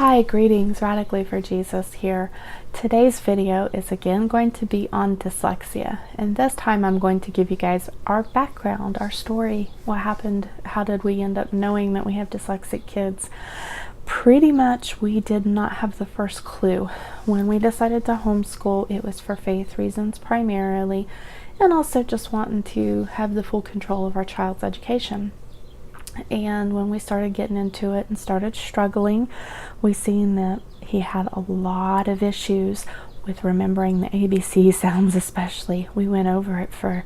Hi, greetings, Radically for Jesus here. Today's video is again going to be on dyslexia, and this time I'm going to give you guys our background, our story, what happened, how did we end up knowing that we have dyslexic kids. Pretty much we did not have the first clue. When we decided to homeschool, it was for faith reasons primarily, and also just wanting to have the full control of our child's education. And when we started getting into it and started struggling, we seen that he had a lot of issues with remembering the ABC sounds especially. We went over it for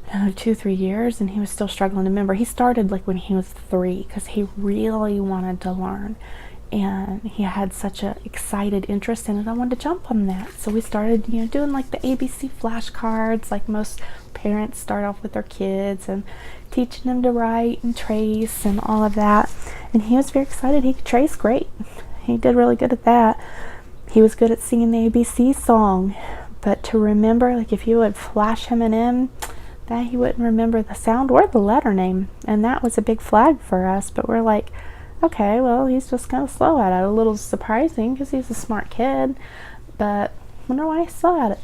2-3 years and he was still struggling to remember. He started like when he was 3 because he really wanted to learn. And he had such a excited interest in it. I wanted to jump on that. So we started, doing like the ABC flashcards, like most parents start off with their kids, and teaching them to write and trace and all of that. And he was very excited. He could trace great. He did really good at that. He was good at singing the ABC song, but to remember, like if you would flash him an M, that he wouldn't remember the sound or the letter name. And that was a big flag for us. But we're like, okay, well, he's just kind of slow at it. A little surprising because he's a smart kid, but I wonder why he's slow at it.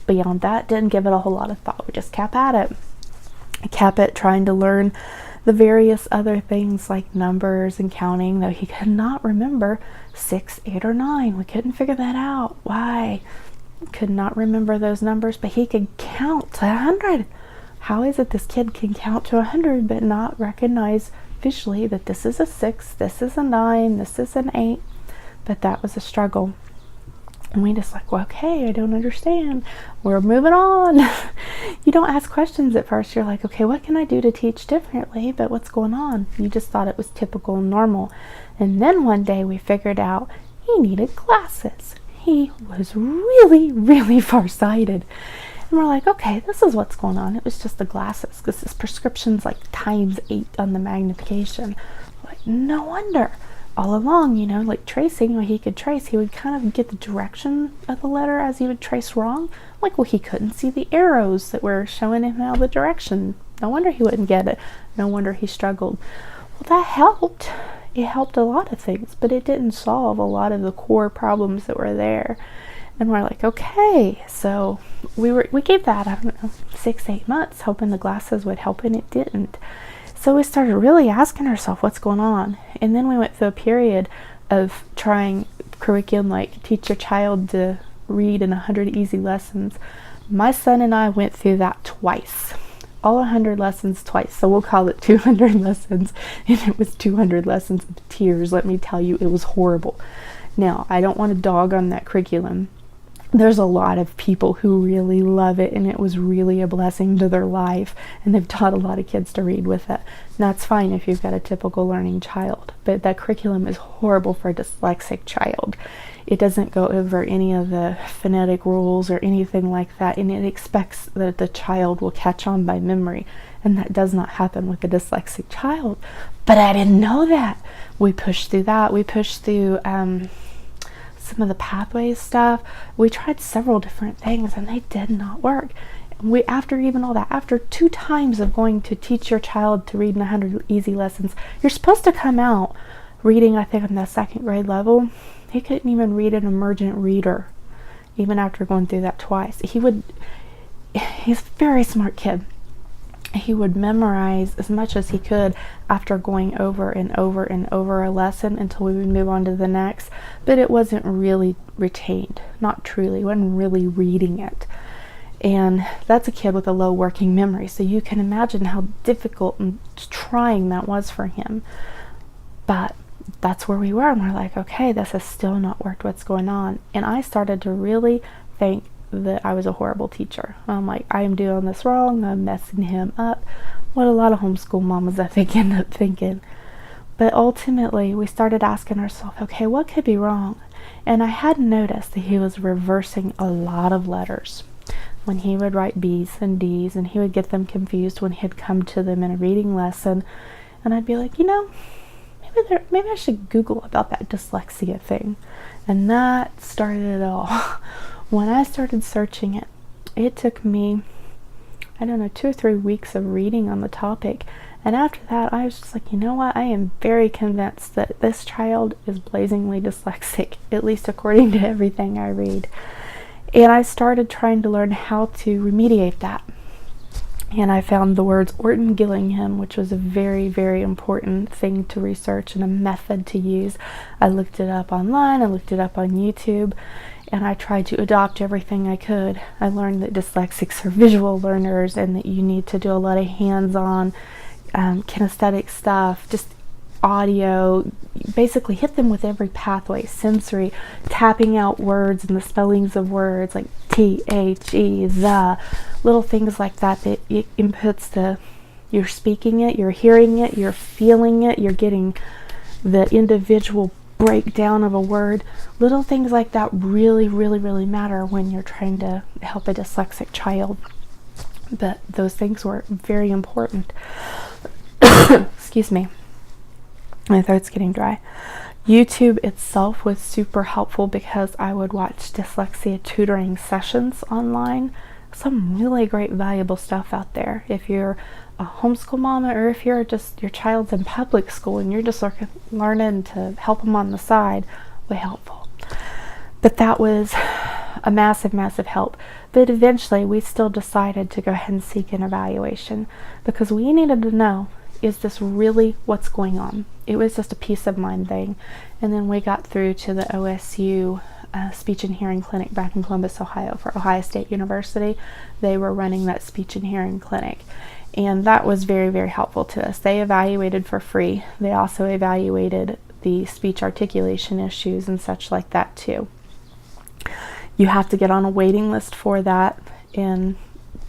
Beyond that, didn't give it a whole lot of thought. We just kept at it. Kept it trying to learn the various other things like numbers and counting, though he could not remember 6, 8, or 9. We couldn't figure that out. Why? Could not remember those numbers, but he could count to 100. How is it this kid can count to 100 but not recognize visually that this is a 6, this is a 9, this is an 8? But that was a struggle. And we just like, well, okay, I don't understand. We're moving on. You don't ask questions at first. You're like, okay, what can I do to teach differently? But what's going on? You just thought it was typical and normal. And then one day we figured out he needed glasses. He was really, really farsighted. And we're like, okay, this is what's going on. It was just the glasses, because his prescription's like ×8 on the magnification. Like, no wonder. All along, like tracing, when he could trace, he would kind of get the direction of the letter as he would trace wrong. Like, well, he couldn't see the arrows that were showing him how the direction. No wonder he wouldn't get it. No wonder he struggled. Well, that helped. It helped a lot of things, but it didn't solve a lot of the core problems that were there. And we're like, okay, so we gave that, 6-8 months, hoping the glasses would help, and it didn't. So we started really asking ourselves what's going on. And then we went through a period of trying curriculum like teach your child to read in 100 easy lessons. My son and I went through that twice. All 100 lessons twice. So we'll call it 200 lessons. And it was 200 lessons of tears. Let me tell you, it was horrible. Now, I don't want to dog on that curriculum. There's a lot of people who really love it, and it was really a blessing to their life, and they've taught a lot of kids to read with it. And that's fine if you've got a typical learning child, but that curriculum is horrible for a dyslexic child. It doesn't go over any of the phonetic rules or anything like that, and it expects that the child will catch on by memory, and that does not happen with a dyslexic child. But I didn't know that. We pushed through that. We pushed through some of the pathways stuff. We tried several different things and they did not work. After even all that, after 2 times of going to teach your child to read in 100 easy lessons, you're supposed to come out reading, I think on the 2nd grade level. He couldn't even read an emergent reader, even after going through that twice. He's a very smart kid. He would memorize as much as he could after going over and over and over a lesson until we would move on to the next, but it wasn't really retained, not truly. He wasn't really reading it. And that's a kid with a low working memory, so you can imagine how difficult and trying that was for him. But that's where we were, and we're like, okay, this has still not worked. What's going on? And I started to really think that I was a horrible teacher. I'm like, I am doing this wrong. I'm messing him up. What a lot of homeschool mamas, I think, end up thinking. But ultimately, we started asking ourselves, okay, what could be wrong? And I had noticed that he was reversing a lot of letters. When he would write B's and D's, and he would get them confused when he'd come to them in a reading lesson. And I'd be like, maybe I should Google about that dyslexia thing. And that started it all. When I started searching it, it took me, 2 or 3 weeks of reading on the topic, And after that, I was just like, you know what? I am very convinced that this child is blazingly dyslexic, at least according to everything I read. And I started trying to learn how to remediate that. And I found the words Orton-Gillingham, which was a very, very important thing to research and a method to use. I looked it up online, I looked it up on YouTube, and I tried to adopt everything I could. I learned that dyslexics are visual learners and that you need to do a lot of hands-on kinesthetic stuff, just audio, basically hit them with every pathway, sensory, tapping out words and the spellings of words like T-H-E, the, little things like that that it inputs you're speaking it, you're hearing it, you're feeling it, you're getting the individual breakdown of a word. Little things like that really, really, really matter when you're trying to help a dyslexic child. But those things were very important. Excuse me. My throat's getting dry. YouTube itself was super helpful because I would watch dyslexia tutoring sessions online. Some really great valuable stuff out there. If you're a homeschool mama, or if you're just, your child's in public school and you're just learning to help them on the side, way helpful. But that was a massive, massive help. But eventually we still decided to go ahead and seek an evaluation because we needed to know, is this really what's going on? It was just a peace of mind thing. And then we got through to the OSU speech and hearing clinic back in Columbus, Ohio for Ohio State University. They were running that speech and hearing clinic. And that was very, very helpful to us. They evaluated for free. They also evaluated the speech articulation issues and such like that too. You have to get on a waiting list for that, and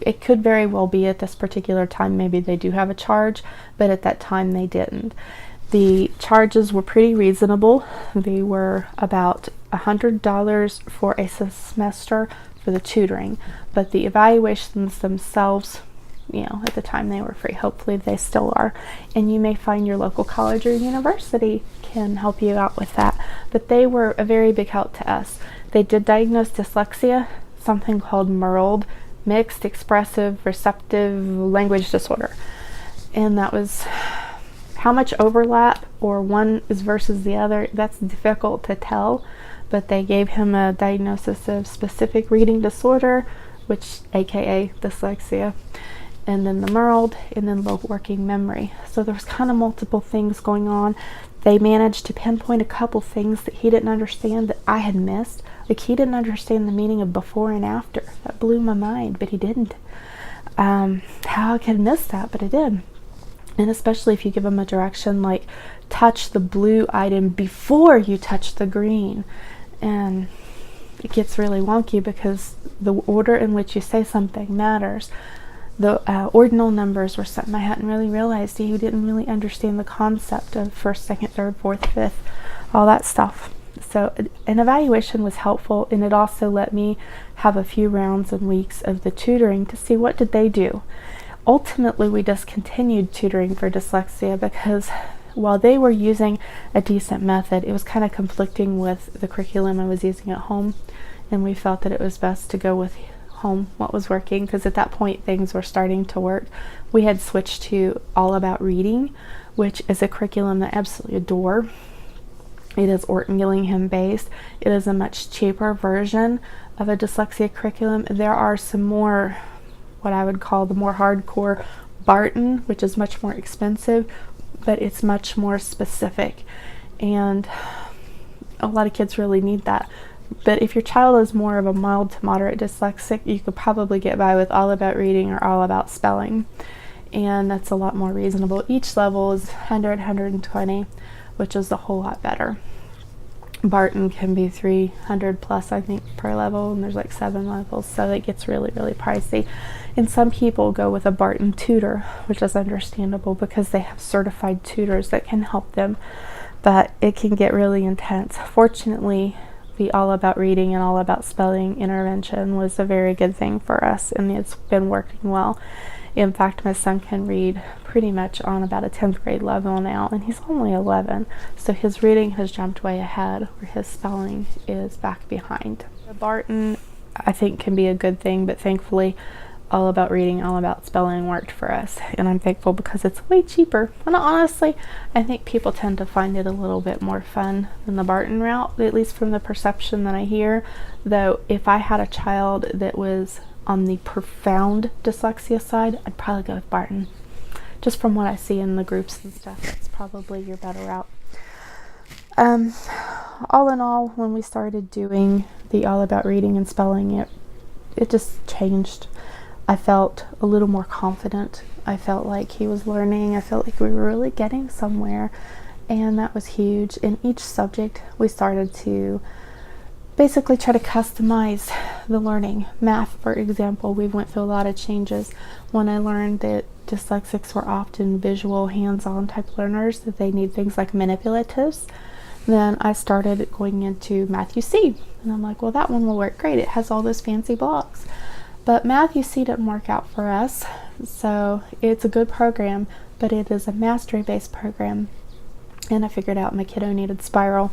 it could very well be at this particular time maybe they do have a charge, but at that time they didn't. The charges were pretty reasonable. They were about $100 for a semester for the tutoring, but the evaluations themselves, you know, at the time they were free. Hopefully they still are. And you may find your local college or university can help you out with that. But they were a very big help to us. They did diagnose dyslexia, something called MIRLD, Mixed Expressive Receptive Language Disorder. And that was how much overlap or one is versus the other, that's difficult to tell. But they gave him a diagnosis of specific reading disorder, which aka dyslexia, and then the MIRLD, and then low working memory. So there was kind of multiple things going on. They managed to pinpoint a couple things that he didn't understand that I had missed. Like, he didn't understand the meaning of before and after. That blew my mind, but he didn't. How I could miss that, but I did. And especially if you give him a direction like, touch the blue item before you touch the green. And it gets really wonky because the order in which you say something matters. The ordinal numbers were something I hadn't really realized. He didn't really understand the concept of first, second, third, fourth, fifth, all that stuff. So an evaluation was helpful, and it also let me have a few rounds and weeks of the tutoring to see what did they do. Ultimately, we discontinued tutoring for dyslexia because while they were using a decent method, it was kind of conflicting with the curriculum I was using at home, and we felt that it was best to go with home what was working, because at that point things were starting to work. We had switched to All About Reading, which is a curriculum that I absolutely adore. It is Orton-Gillingham based. It is a much cheaper version of a dyslexia curriculum. There are some more, what I would call the more hardcore Barton, which is much more expensive, but it's much more specific, and a lot of kids really need that. But if your child is more of a mild to moderate dyslexic, you could probably get by with All About Reading or All About Spelling, and that's a lot more reasonable. Each level is 100, 120, which is a whole lot better. Barton can be 300 plus, I think, per level, and there's like 7 levels, so it gets really, really pricey. And some people go with a Barton tutor, which is understandable because they have certified tutors that can help them, but it can get really intense. Fortunately, the All About Reading and All About Spelling intervention was a very good thing for us, and it's been working well. In fact, my son can read pretty much on about a 10th grade level now, and he's only 11, so his reading has jumped way ahead, where his spelling is back behind. The Barton, I think, can be a good thing, but thankfully All About Reading, All About Spelling worked for us, and I'm thankful because it's way cheaper. And honestly, I think people tend to find it a little bit more fun than the Barton route, at least from the perception that I hear. Though if I had a child that was on the profound dyslexia side, I'd probably go with Barton. Just from what I see in the groups and stuff, that's probably your better route. All in all, when we started doing the All About Reading and Spelling, it just changed. I felt a little more confident. I felt like he was learning. I felt like we were really getting somewhere, and that was huge. In each subject, we started to basically try to customize the learning. Math, for example, we went through a lot of changes. When I learned that dyslexics were often visual, hands-on type learners, that they need things like manipulatives, then I started going into Math UC, and I'm like, well, that one will work great. It has all those fancy blocks. But Math UC didn't work out for us, so it's a good program, but it is a mastery-based program, and I figured out my kiddo needed Spiral.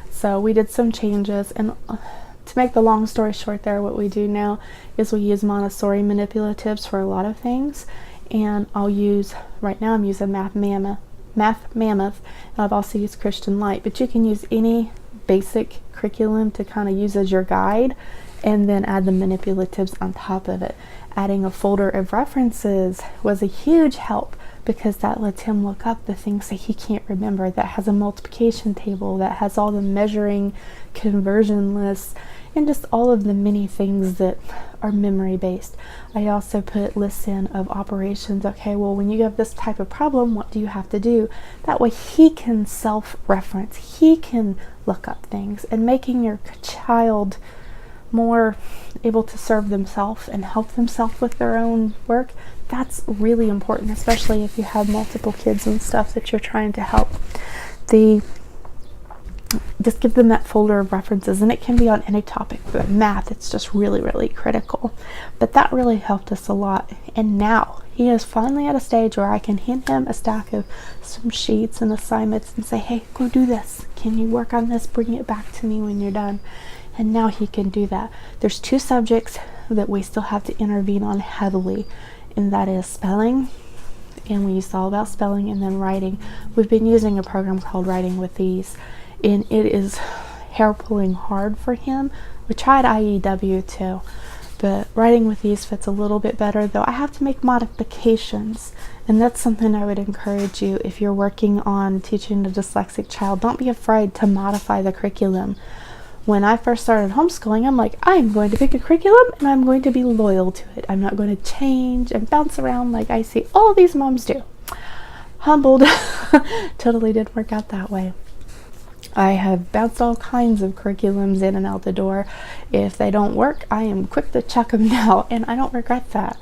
So we did some changes, and to make the long story short there, what we do now is we use Montessori manipulatives for a lot of things, and right now I'm using Math Mammoth, and I've also used Christian Light, but you can use any basic curriculum to kind of use as your guide, and then add the manipulatives on top of it. Adding a folder of references was a huge help, because that lets him look up the things that he can't remember, that has a multiplication table, that has all the measuring conversion lists, and just all of the many things that are memory based. I also put lists in of operations. Okay, well, when you have this type of problem, what do you have to do? That way he can self-reference, he can look up things, and making your child more able to serve themselves and help themselves with their own work, that's really important, especially if you have multiple kids and stuff that you're trying to help. Just give them that folder of references, and it can be on any topic, but math, it's just really, really critical. But that really helped us a lot, and now he is finally at a stage where I can hand him a stack of some sheets and assignments and say, hey, go do this. Can you work on this? Bring it back to me when you're done. And now he can do that. There's 2 subjects that we still have to intervene on heavily, and that is spelling, and we used All About Spelling, and then writing. We've been using a program called Writing with Ease, and it is hair pulling hard for him. We tried IEW too, but Writing with Ease fits a little bit better, though I have to make modifications, and that's something I would encourage you if you're working on teaching a dyslexic child. Don't be afraid to modify the curriculum. When I first started homeschooling, I'm like, I'm going to pick a curriculum and I'm going to be loyal to it. I'm not going to change and bounce around like I see all these moms do. Humbled. Totally didn't work out that way. I have bounced all kinds of curriculums in and out the door. If they don't work, I am quick to chuck them now, and I don't regret that.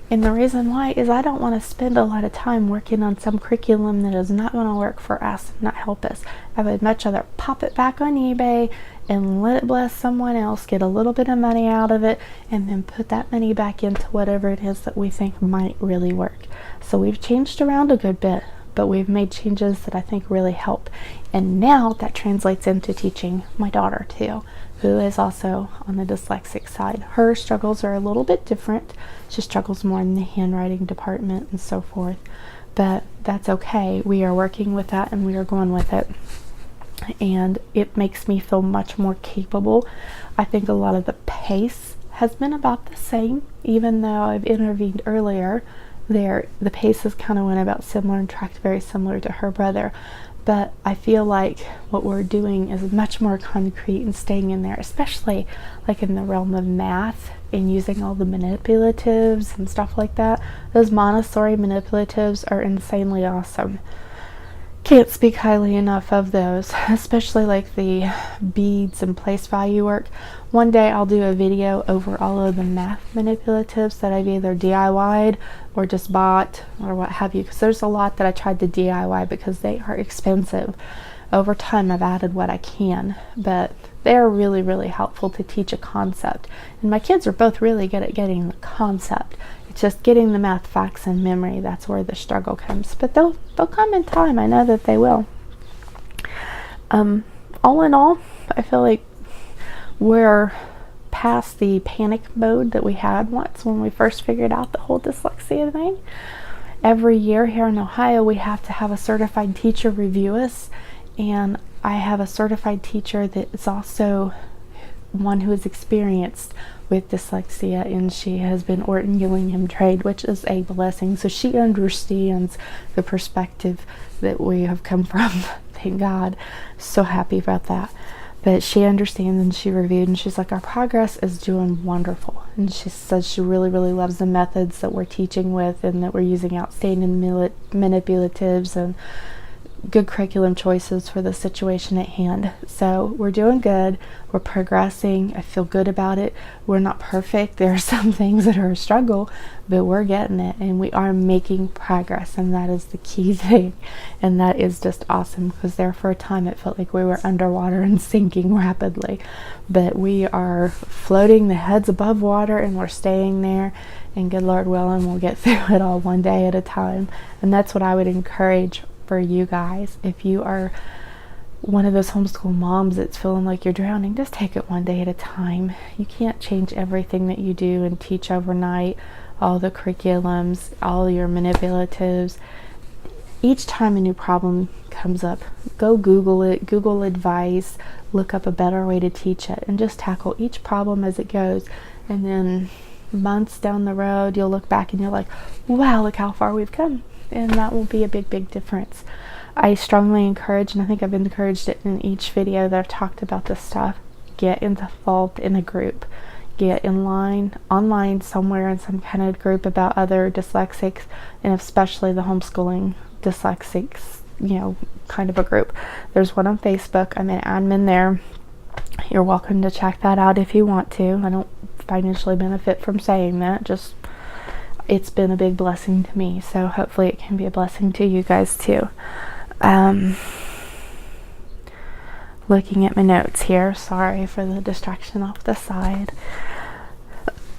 And the reason why is I don't want to spend a lot of time working on some curriculum that is not going to work for us, not help us. I would much rather pop it back on eBay and let it bless someone else, get a little bit of money out of it, and then put that money back into whatever it is that we think might really work. So we've changed around a good bit, but we've made changes that I think really help. And now that translates into teaching my daughter too, who is also on the dyslexic side. Her struggles are a little bit different. She struggles more in the handwriting department and so forth, but that's okay. We are working with that, and we are going with it, and it makes me feel much more capable. I think a lot of the pace has been about the same, even though I've intervened earlier there. The pace has kind of went about similar and tracked very similar to her brother, but I feel like what we're doing is much more concrete and staying in there, especially like in the realm of math and using all the manipulatives and stuff like that. Those Montessori manipulatives are insanely awesome. Can't speak highly enough of those, especially like the beads and place value work. One day I'll do a video over all of the math manipulatives that I've either DIY'd or just bought or what have you, because there's a lot that I tried to DIY because they are expensive. Over time I've added what I can, but they're really, really helpful to teach a concept. And my kids are both really good at getting the concept. It's just getting the math facts in memory. That's where the struggle comes. But they'll come in time. I know that they will. All in all, I feel like we're past the panic mode that we had once when we first figured out the whole dyslexia thing. Every year here in Ohio, we have to have a certified teacher review us, and I have a certified teacher that is also one who is experienced with dyslexia, and she has been Orton Gillingham trained, which is a blessing. So she understands the perspective that we have come from. Thank God. So happy about that. But she understands, and she reviewed, and she's like, our progress is doing wonderful. And she says she really, really loves the methods that we're teaching with, and that we're using outstanding manipulatives and good curriculum choices for the situation at hand. So we're doing good. We're progressing. I feel good about it. We're not perfect. There are some things that are a struggle, but we're getting it, and we are making progress, and that is the key thing. And that is just awesome, because there for a time it felt like we were underwater and sinking rapidly, but we are floating the heads above water, and we're staying there, and good Lord willing, we'll get through it all one day at a time. And that's what I would encourage for you guys. If you are one of those homeschool moms that's feeling like you're drowning, just take it one day at a time. You can't change everything that you do and teach overnight, all the curriculums, all your manipulatives. Each time a new problem comes up, go Google it, Google advice, look up a better way to teach it, and just tackle each problem as it goes. And then months down the road, you'll look back and you're like, wow, look how far we've come. And that will be a big, big difference. I strongly encourage, and I think I've encouraged it in each video that I've talked about this stuff, get involved in a group. Get in line, online somewhere in some kind of group about other dyslexics, and especially the homeschooling dyslexics, kind of a group. There's one on Facebook. I'm an admin there. You're welcome to check that out if you want to. I don't financially benefit from saying that, just it's been a big blessing to me, so hopefully it can be a blessing to you guys too. Looking at my notes here, sorry for the distraction off the side.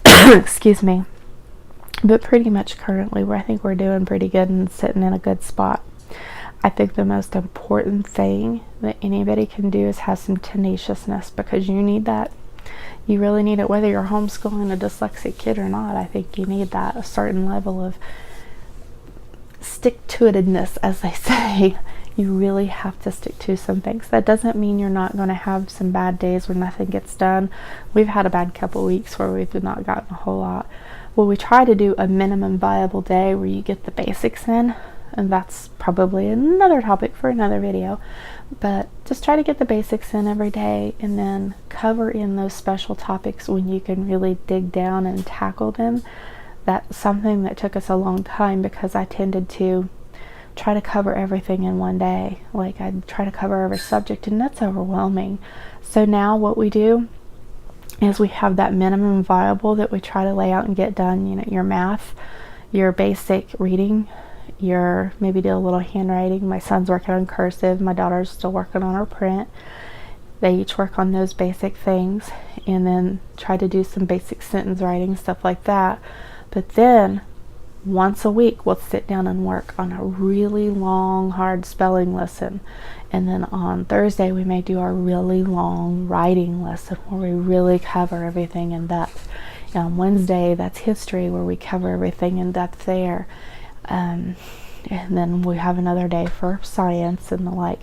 Excuse me. But pretty much currently, I think we're doing pretty good and sitting in a good spot. I think the most important thing that anybody can do is have some tenaciousness, because you need that. You really need it, whether you're homeschooling a dyslexic kid or not. I think you need that, a certain level of stick-to-itiveness, as they say. You really have to stick to some things. That doesn't mean you're not going to have some bad days where nothing gets done. We've had a bad couple weeks where we've not gotten a whole lot. Well, we try to do a minimum viable day where you get the basics in, and that's probably another topic for another video. But just try to get the basics in every day, and then cover in those special topics when you can really dig down and tackle them. That's something that took us a long time, because I tended to try to cover everything in one day. Like, I'd try to cover every subject, and that's overwhelming. So now what we do is we have that minimum viable that we try to lay out and get done. Your math, your basic reading, your maybe do a little handwriting. My son's working on cursive, my daughter's still working on her print. They each work on those basic things, and then try to do some basic sentence writing, stuff like that. But then once a week we'll sit down and work on a really long, hard spelling lesson. And then on Thursday we may do our really long writing lesson where we really cover everything in depth. And on Wednesday, that's history, where we cover everything in depth there. And then we have another day for science and the like.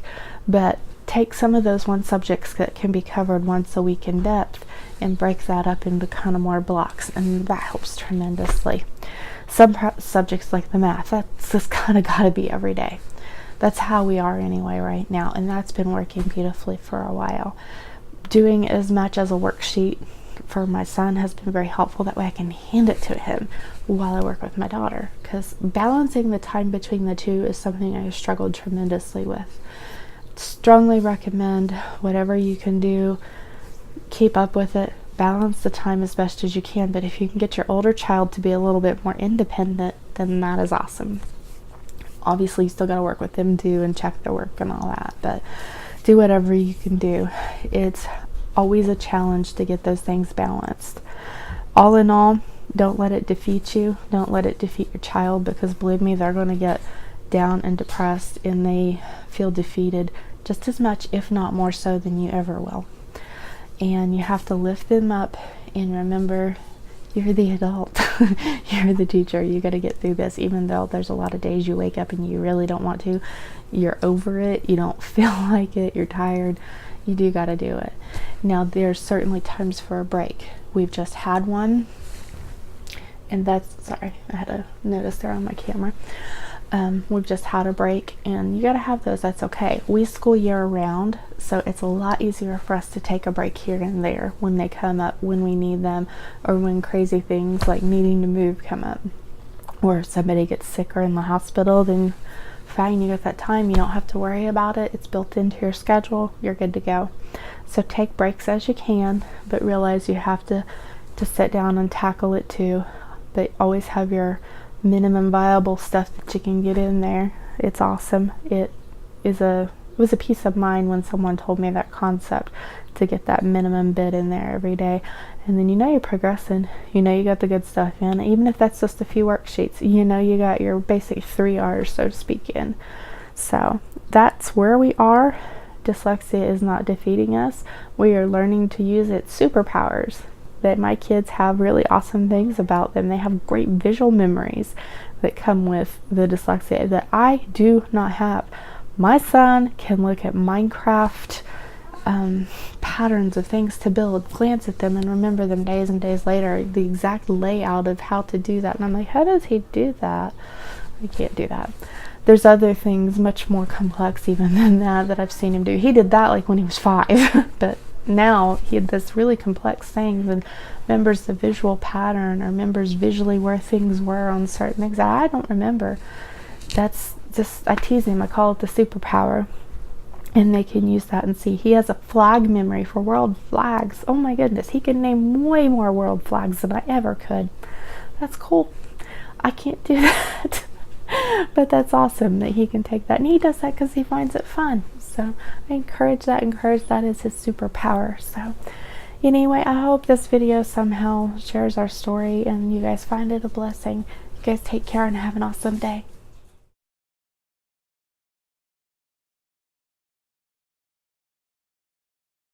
But take some of those subjects that can be covered once a week in depth and break that up into kind of more blocks, and that helps tremendously. Some subjects like the math, that's just kind of got to be every day. That's how we are anyway right now, and that's been working beautifully for a while. Doing as much as a worksheet for my son has been very helpful. That way I can hand it to him while I work with my daughter, because balancing the time between the two is something I struggled tremendously with. Strongly recommend whatever you can do, keep up with it, balance the time as best as you can. But if you can get your older child to be a little bit more independent, then that is awesome. Obviously you still got to work with them too and check their work and all that, but do whatever you can do. It's always a challenge to get those things balanced. All in all, don't let it defeat you. Don't let it defeat your child, because believe me, they're going to get down and depressed, and they feel defeated just as much, if not more so, than you ever will. And you have to lift them up And remember, you're the adult. You're the teacher. You got to get through this, even though there's a lot of days you wake up and you really don't want to. You're over it. You don't feel like it. You're tired. You do got to do it. Now, there's certainly times for a break. We've just had one. And that's, sorry, I had a notice there on my camera. We've just had a break, and you got to have those. That's okay. We school year round, so it's a lot easier for us to take a break here and there when they come up, when we need them, or when crazy things like needing to move come up, or somebody gets sick or in the hospital. Then fine, you got that time. You don't have to worry about it. It's built into your schedule. You're good to go. So take breaks as you can, but realize you have to sit down and tackle it too. But always have your minimum viable stuff that you can get in there. It's awesome. It was a peace of mind when someone told me that concept, to get that minimum bit in there every day. And then you're progressing. You got the good stuff in. Even if that's just a few worksheets, you got your basic 3 R's, so to speak, in. So that's where we are. Dyslexia is not defeating us. We are learning to use its superpowers. That my kids have really awesome things about them. They have great visual memories that come with the dyslexia that I do not have. My son can look at Minecraft patterns of things to build, glance at them, and remember them days and days later, the exact layout of how to do that. And I'm like, how does he do that? I can't do that. There's other things much more complex even than that I've seen him do. He did that like when he was 5, but now he had this really complex things and remembers the visual pattern, or remembers visually where things were on certain things that I don't remember. That's just, I tease him, I call it the superpower, and they can use that and see. He has a flag memory for world flags. Oh my goodness, he can name way more world flags than I ever could. That's cool. I can't do that. But that's awesome that he can take that, and he does that because he finds it fun. So I encourage that is his superpower. So anyway, I hope this video somehow shares our story and you guys find it a blessing. You guys take care and have an awesome day.